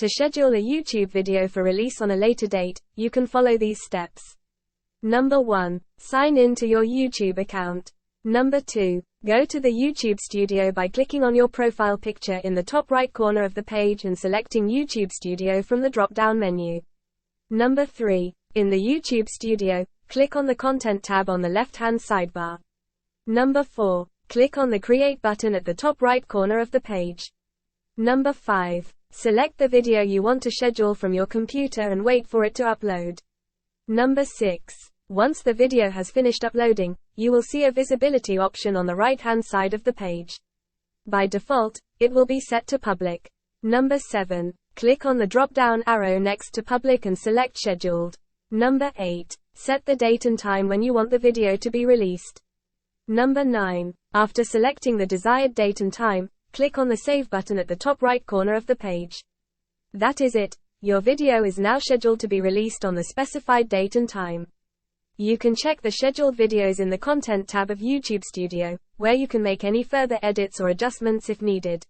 To schedule a YouTube video for release on a later date, you can follow these steps. Number 1. Sign in to your YouTube account. Number 2. Go to the YouTube Studio by clicking on your profile picture in the top right corner of the page and selecting YouTube Studio from the drop-down menu. Number 3. In the YouTube Studio, click on the Content tab on the left-hand sidebar. Number 4. Click on the Create button at the top right corner of the page. Number 5. Select the video you want to schedule from your computer and wait for it to upload. Number 6. Once the video has finished uploading, you will see a visibility option on the right-hand side of the page. By default, it will be set to public. Number 7. Click on the drop-down arrow next to public and select scheduled. Number 8. Set the date and time when you want the video to be released. Number 9. After selecting the desired date and time, click on the Save button at the top right corner of the page. That is it. Your video is now scheduled to be released on the specified date and time. You can check the scheduled videos in the Content tab of YouTube Studio, where you can make any further edits or adjustments if needed.